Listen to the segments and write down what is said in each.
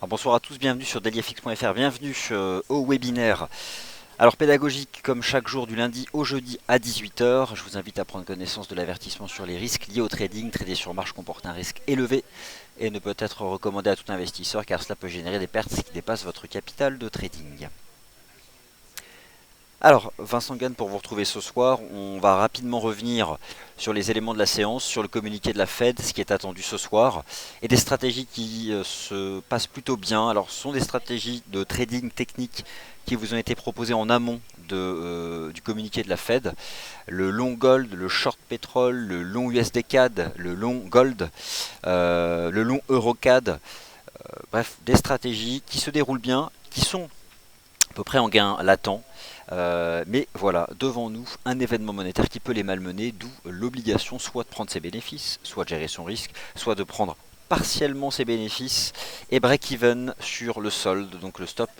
Alors bonsoir à tous, bienvenue sur dailyfx.fr, bienvenue au webinaire. Alors pédagogique comme chaque jour du lundi au jeudi à 18 h, je vous invite à prendre connaissance de l'avertissement sur les risques liés au trading. Trader sur marche comporte un risque élevé et ne peut être recommandé à tout investisseur car cela peut générer des pertes qui dépassent votre capital de trading. Alors, Vincent Gann pour vous retrouver ce soir. On va rapidement revenir sur les éléments de la séance, sur le communiqué de la Fed, ce qui est attendu ce soir, et des stratégies qui se passent plutôt bien. Alors, ce sont des stratégies de trading technique qui vous ont été proposées en amont du communiqué de la Fed. Le long gold, le short pétrole, le long USD CAD, le long gold, le long euro CAD. Bref, des stratégies qui se déroulent bien, qui sont à peu près en gain latent. Mais voilà, devant nous, un événement monétaire qui peut les malmener, d'où l'obligation soit de prendre ses bénéfices, soit de gérer son risque, soit de prendre partiellement ses bénéfices et break-even sur le solde, donc le stop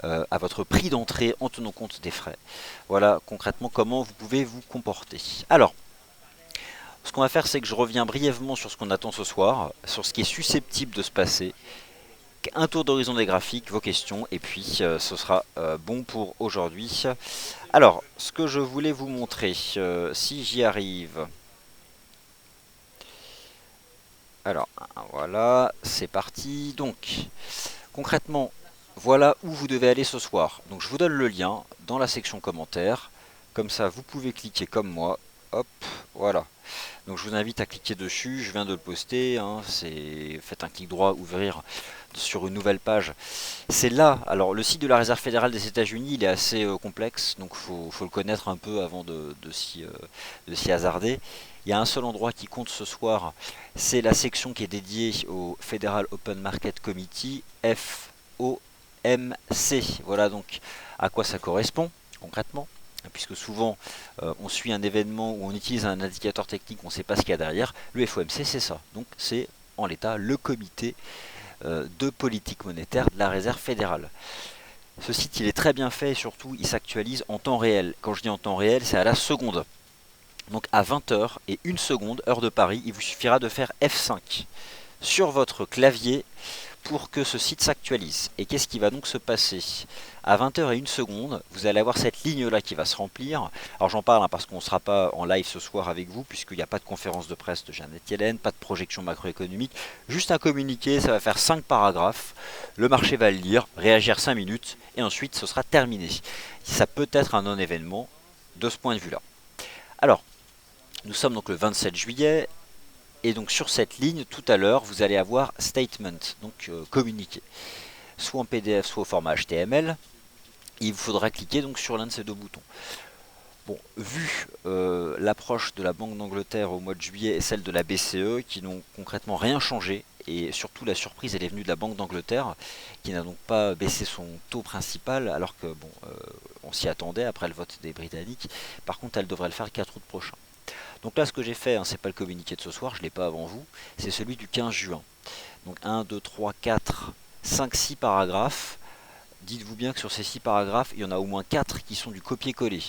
à votre prix d'entrée en tenant compte des frais. Voilà concrètement comment vous pouvez vous comporter. Alors, ce qu'on va faire, c'est que je reviens brièvement sur ce qu'on attend ce soir, sur ce qui est susceptible de se passer, un tour d'horizon des graphiques, vos questions, et puis ce sera bon pour aujourd'hui. Alors, ce que je voulais vous montrer, si j'y arrive. Alors, voilà, c'est parti. Donc, concrètement, voilà où vous devez aller ce soir. Donc, je vous donne le lien dans la section commentaires. Comme ça, vous pouvez cliquer comme moi. Hop, voilà. Donc je vous invite à cliquer dessus, je viens de le poster, hein, faites un clic droit, ouvrir sur une nouvelle page. C'est là, alors le site de la Réserve fédérale des États-Unis, il est assez complexe, donc faut le connaître un peu avant de s'y hasarder. Il y a un seul endroit qui compte ce soir, c'est la section qui est dédiée au Federal Open Market Committee, FOMC. Voilà donc à quoi ça correspond concrètement. Puisque souvent on suit un événement où on utilise un indicateur technique, on ne sait pas ce qu'il y a derrière. Le FOMC, c'est ça. Donc c'est en l'état le comité de politique monétaire de la Réserve fédérale. Ce site, il est très bien fait et surtout, il s'actualise en temps réel. Quand je dis en temps réel, c'est à la seconde. Donc à 20 h et 1 seconde, heure de Paris, il vous suffira de faire F5 sur votre clavier pour que ce site s'actualise. Et qu'est-ce qui va donc se passer? À 20 h et 1 seconde, vous allez avoir cette ligne-là qui va se remplir. Alors j'en parle parce qu'on ne sera pas en live ce soir avec vous, puisqu'il n'y a pas de conférence de presse de Janet Yellen, pas de projection macroéconomique, juste un communiqué, ça va faire 5 paragraphes. Le marché va le lire, réagir 5 minutes, et ensuite ce sera terminé. Ça peut être un non-événement de ce point de vue-là. Alors, nous sommes donc le 27 juillet. Et donc sur cette ligne, tout à l'heure, vous allez avoir statement, donc communiqué, soit en PDF, soit au format HTML. Il vous faudra cliquer donc sur l'un de ces deux boutons. Bon, vu l'approche de la Banque d'Angleterre au mois de juillet et celle de la BCE, qui n'ont concrètement rien changé, et surtout la surprise, elle est venue de la Banque d'Angleterre, qui n'a donc pas baissé son taux principal, alors que bon, on s'y attendait après le vote des Britanniques. Par contre, elle devrait le faire le 4 août prochain. Donc là, ce que j'ai fait, hein, c'est pas le communiqué de ce soir, je ne l'ai pas avant vous, c'est celui du 15 juin. Donc 1, 2, 3, 4, 5, 6 paragraphes. Dites-vous bien que sur ces 6 paragraphes, il y en a au moins 4 qui sont du copier-coller,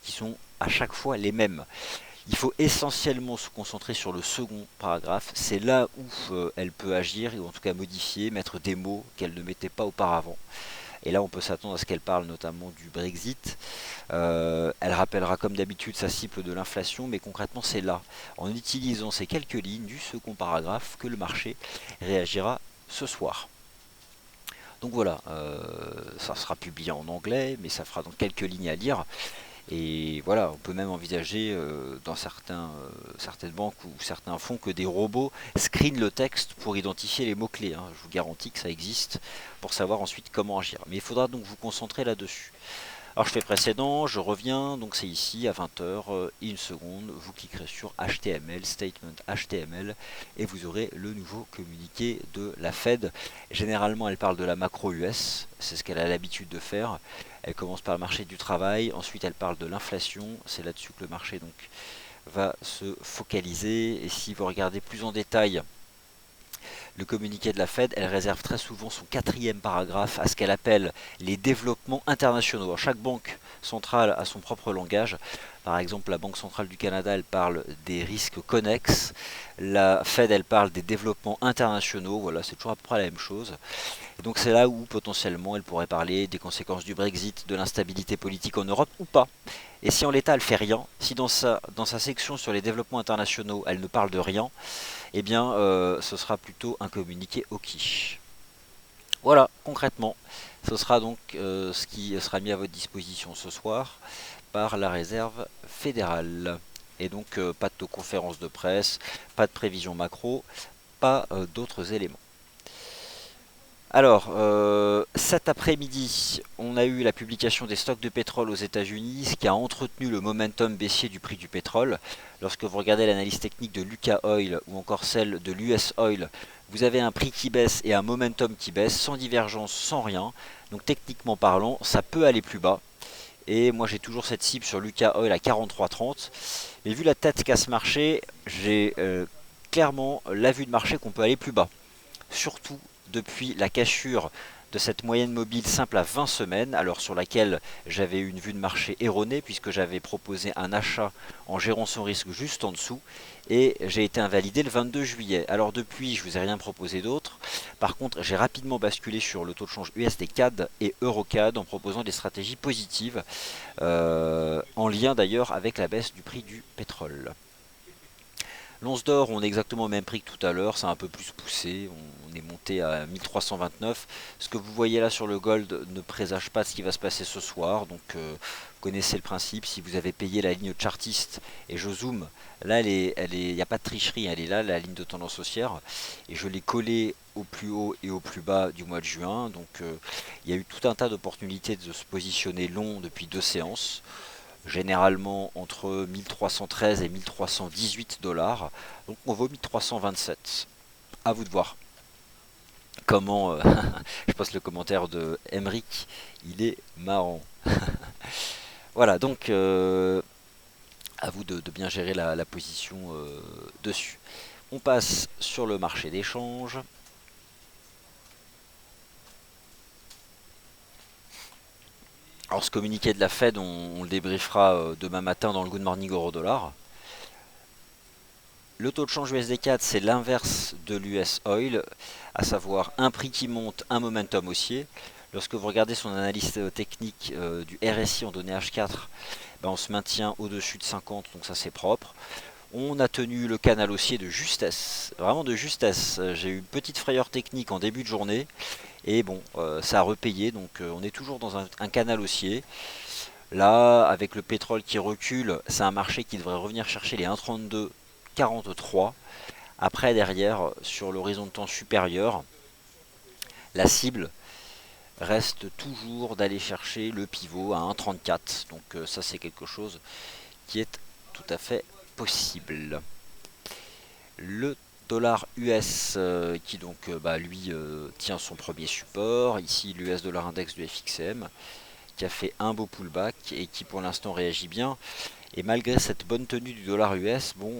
qui sont à chaque fois les mêmes. Il faut essentiellement se concentrer sur le second paragraphe, c'est là où elle peut agir, ou en tout cas modifier, mettre des mots qu'elle ne mettait pas auparavant. Et là, on peut s'attendre à ce qu'elle parle notamment du Brexit. Elle rappellera comme d'habitude sa cible de l'inflation, mais concrètement, c'est là, en utilisant ces quelques lignes du second paragraphe, que le marché réagira ce soir. Donc voilà, ça sera publié en anglais, mais ça fera donc quelques lignes à lire. Et voilà, on peut même envisager dans certaines banques ou certains fonds que des robots screenent le texte pour identifier les mots-clés. Hein. Je vous garantis que ça existe pour savoir ensuite comment agir. Mais il faudra donc vous concentrer là-dessus. Alors je fais précédent, je reviens, donc c'est ici à 20 h, 1 seconde, vous cliquerez sur HTML, statement HTML, et vous aurez le nouveau communiqué de la Fed. Généralement elle parle de la macro US, c'est ce qu'elle a l'habitude de faire. Elle commence par le marché du travail, ensuite elle parle de l'inflation, c'est là-dessus que le marché donc va se focaliser. Et si vous regardez plus en détail le communiqué de la Fed, elle réserve très souvent son quatrième paragraphe à ce qu'elle appelle les développements internationaux. Alors, chaque banque centrale a son propre langage. Par exemple, la Banque centrale du Canada, elle parle des risques connexes. La Fed, elle parle des développements internationaux. Voilà, c'est toujours à peu près la même chose. Et donc c'est là où potentiellement elle pourrait parler des conséquences du Brexit, de l'instabilité politique en Europe ou pas. Et si en l'état elle fait rien, si dans sa section sur les développements internationaux elle ne parle de rien, eh bien ce sera plutôt un communiqué au quiche. Voilà, concrètement, ce sera donc ce qui sera mis à votre disposition ce soir par la Réserve fédérale. Et donc pas de conférence de presse, pas de prévision macro, pas d'autres éléments. Alors, cet après-midi, on a eu la publication des stocks de pétrole aux États-Unis, ce qui a entretenu le momentum baissier du prix du pétrole. Lorsque vous regardez l'analyse technique de Lucas Oil ou encore celle de l'US Oil, vous avez un prix qui baisse et un momentum qui baisse, sans divergence, sans rien. Donc techniquement parlant, ça peut aller plus bas. Et moi j'ai toujours cette cible sur Lucas Oil à 43,30. Mais vu la tête qu'a ce marché, j'ai clairement la vue de marché qu'on peut aller plus bas. Surtout depuis la cassure de cette moyenne mobile simple à 20 semaines, alors sur laquelle j'avais eu une vue de marché erronée puisque j'avais proposé un achat en gérant son risque juste en dessous et j'ai été invalidé le 22 juillet. Alors depuis, je vous ai rien proposé d'autre. Par contre, j'ai rapidement basculé sur le taux de change USD CAD et EuroCAD en proposant des stratégies positives en lien d'ailleurs avec la baisse du prix du pétrole. L'once d'or, on est exactement au même prix que tout à l'heure, c'est un peu plus poussé, on est monté à 1329. Ce que vous voyez là sur le gold ne présage pas de ce qui va se passer ce soir, donc vous connaissez le principe, si vous avez payé la ligne chartiste, et je zoome, là il n'y a pas de tricherie, elle est là, la ligne de tendance haussière, et je l'ai collée au plus haut et au plus bas du mois de juin, donc il y a eu tout un tas d'opportunités de se positionner long depuis 2 séances. Généralement entre 1313 et 1318 dollars. Donc on vaut 1327. À vous de voir. Comment je passe le commentaire de Emric, il est marrant. Voilà, donc à vous de bien gérer la position dessus. On passe sur le marché d'échange. Alors ce communiqué de la Fed, on le débriefera demain matin dans le Good Morning Euro Dollar. Le taux de change USD4, c'est l'inverse de l'US Oil, à savoir un prix qui monte, un momentum haussier. Lorsque vous regardez son analyse technique du RSI en données H4, ben on se maintient au-dessus de 50, donc ça c'est propre. On a tenu le canal haussier de justesse, vraiment de justesse. J'ai eu une petite frayeur technique en début de journée, et bon, ça a repayé, donc on est toujours dans un canal haussier. Là, avec le pétrole qui recule, c'est un marché qui devrait revenir chercher les 1,32 43. Après, derrière, sur l'horizon de temps supérieur, la cible reste toujours d'aller chercher le pivot à 1,34. Donc ça, c'est quelque chose qui est tout à fait possible. Le dollar US qui donc lui tient son premier support. Ici, l'US dollar index du FXM qui a fait un beau pullback et qui pour l'instant réagit bien. Et malgré cette bonne tenue du dollar US, bon,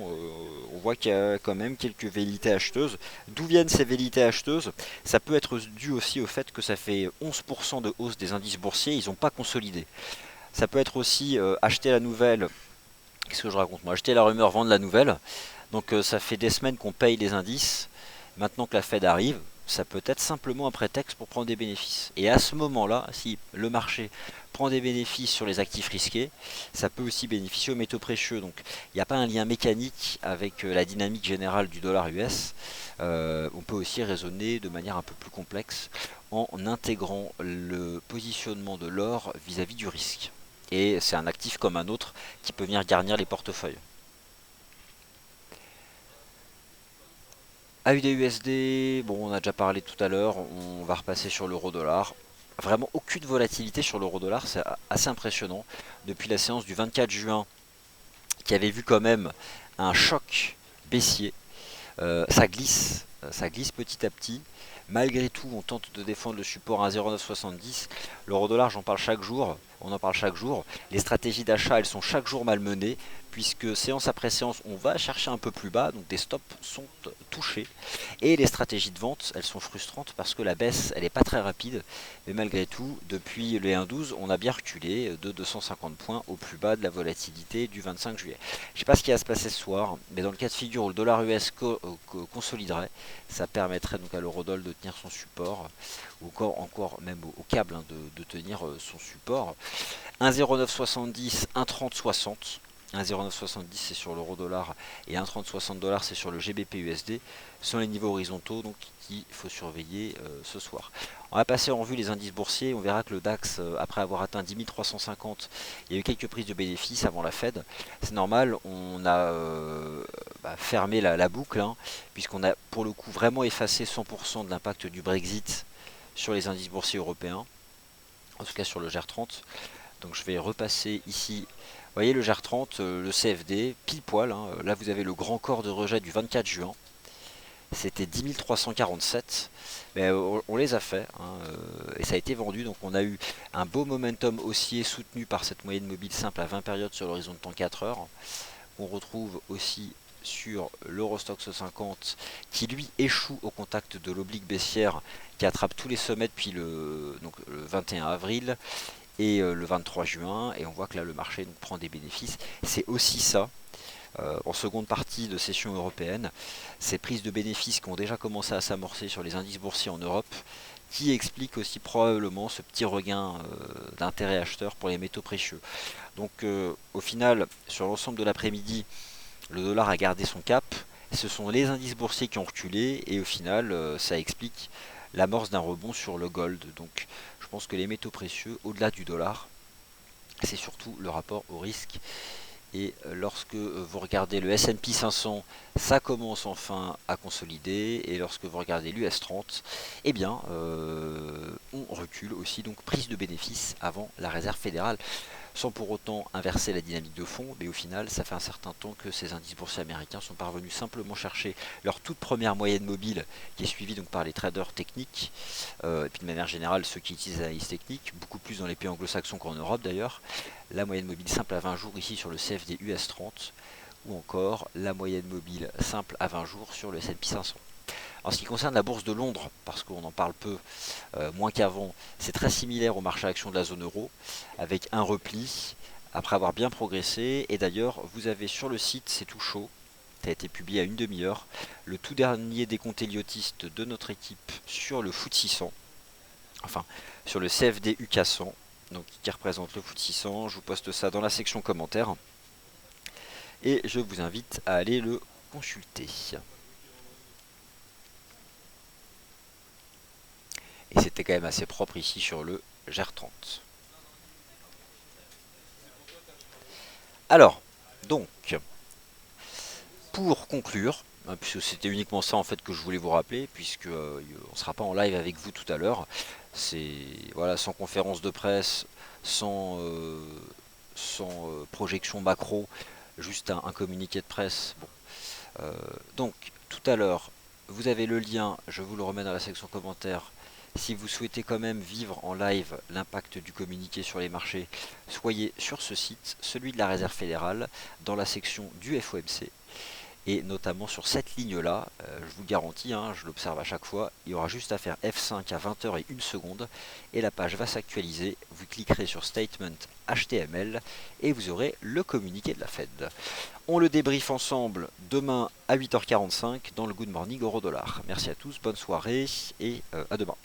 on voit qu'il y a quand même quelques velléités acheteuses. D'où viennent ces velléités acheteuses? Ça peut être dû aussi au fait que ça fait 11% de hausse des indices boursiers, ils n'ont pas consolidé. Ça peut être aussi acheter la nouvelle, qu'est-ce que je raconte moi? Acheter la rumeur, vendre la nouvelle. Donc ça fait des semaines qu'on paye les indices. Maintenant que la Fed arrive, ça peut être simplement un prétexte pour prendre des bénéfices. Et à ce moment-là, si le marché prend des bénéfices sur les actifs risqués, ça peut aussi bénéficier aux métaux précieux. Donc il n'y a pas un lien mécanique avec la dynamique générale du dollar US. On peut aussi raisonner de manière un peu plus complexe en intégrant le positionnement de l'or vis-à-vis du risque. Et c'est un actif comme un autre qui peut venir garnir les portefeuilles. AUD-USD, bon on a déjà parlé tout à l'heure, on va repasser sur l'euro-dollar. Vraiment aucune volatilité sur l'euro-dollar, c'est assez impressionnant. Depuis la séance du 24 juin, qui avait vu quand même un choc baissier, ça glisse petit à petit. Malgré tout, on tente de défendre le support à 0,970. L'euro-dollar, j'en parle chaque jour, on en parle chaque jour. Les stratégies d'achat, elles sont chaque jour malmenées, puisque séance après séance, on va chercher un peu plus bas, donc des stops sont touchés. Et les stratégies de vente, elles sont frustrantes parce que la baisse, elle n'est pas très rapide. Mais malgré tout, depuis le 1.12, on a bien reculé de 250 points au plus bas de la volatilité du 25 juillet. Je ne sais pas ce qui va se passer ce soir, mais dans le cas de figure où le dollar US consoliderait, ça permettrait donc à l'eurodoll de tenir son support, ou encore même au câble de tenir son support. 1,0970, 1,3060. 1,0970 c'est sur l'euro dollar et 1,3060 $ c'est sur le GBP USD, sont les niveaux horizontaux donc qu'il faut surveiller ce soir. On va passer en revue les indices boursiers. On verra que le DAX, après avoir atteint 10 350, il y a eu quelques prises de bénéfices avant la Fed. C'est normal, on a fermé la boucle, hein, puisqu'on a pour le coup vraiment effacé 100% de l'impact du Brexit sur les indices boursiers européens, en tout cas sur le GR30. Donc je vais repasser ici. Vous voyez le GR30, le CFD, pile poil, hein. Là vous avez le grand corps de rejet du 24 juin. C'était 10 347. Mais on les a fait, hein, et ça a été vendu. Donc on a eu un beau momentum haussier soutenu par cette moyenne mobile simple à 20 périodes sur l'horizon de temps 4 heures. On retrouve aussi sur l'Eurostoxx 50 qui lui échoue au contact de l'oblique baissière qui attrape tous les sommets depuis le 21 avril. Et le 23 juin, et on voit que là le marché prend des bénéfices. C'est aussi ça, en seconde partie de session européenne, ces prises de bénéfices qui ont déjà commencé à s'amorcer sur les indices boursiers en Europe, qui expliquent aussi probablement ce petit regain d'intérêt acheteur pour les métaux précieux. Donc au final, sur l'ensemble de l'après-midi, le dollar a gardé son cap, ce sont les indices boursiers qui ont reculé, et au final, ça explique l'amorce d'un rebond sur le gold. Donc je pense que les métaux précieux, au-delà du dollar, c'est surtout le rapport au risque. Et lorsque vous regardez le S&P 500, ça commence enfin à consolider. Et lorsque vous regardez l'US 30, eh bien, on recule aussi. Donc prise de bénéfices avant la réserve fédérale, sans pour autant inverser la dynamique de fond, mais au final, ça fait un certain temps que ces indices boursiers américains sont parvenus simplement chercher leur toute première moyenne mobile, qui est suivie donc par les traders techniques, et puis de manière générale ceux qui utilisent l'analyse technique, beaucoup plus dans les pays anglo-saxons qu'en Europe d'ailleurs, la moyenne mobile simple à 20 jours ici sur le CFD US 30, ou encore la moyenne mobile simple à 20 jours sur le S&P 500. En ce qui concerne la bourse de Londres, parce qu'on en parle peu, moins qu'avant, c'est très similaire au marché action de la zone euro, avec un repli, après avoir bien progressé. Et d'ailleurs, vous avez sur le site, c'est tout chaud, ça a été publié à une demi-heure, le tout dernier décompte héliotistes de notre équipe sur le FTSE 600, enfin, sur le CFD UK 100, donc qui représente le FTSE 600. Je vous poste ça dans la section commentaires, et je vous invite à aller le consulter. Et c'était quand même assez propre ici sur le GR30. Alors, donc, pour conclure, puisque c'était uniquement ça en fait que je voulais vous rappeler, puisque on ne sera pas en live avec vous tout à l'heure, c'est voilà, sans conférence de presse, sans projection macro, juste un communiqué de presse. Bon. Donc, tout à l'heure, vous avez le lien, je vous le remets dans la section commentaires. Si vous souhaitez quand même vivre en live l'impact du communiqué sur les marchés, soyez sur ce site, celui de la Réserve fédérale, dans la section du FOMC, et notamment sur cette ligne-là, je vous garantis, hein, je l'observe à chaque fois, il y aura juste à faire F5 à 20 h et 1 seconde, et la page va s'actualiser, vous cliquerez sur Statement HTML, et vous aurez le communiqué de la Fed. On le débriefe ensemble demain à 8 h 45 dans le Good Morning Euro Dollar. Merci à tous, bonne soirée, et à demain.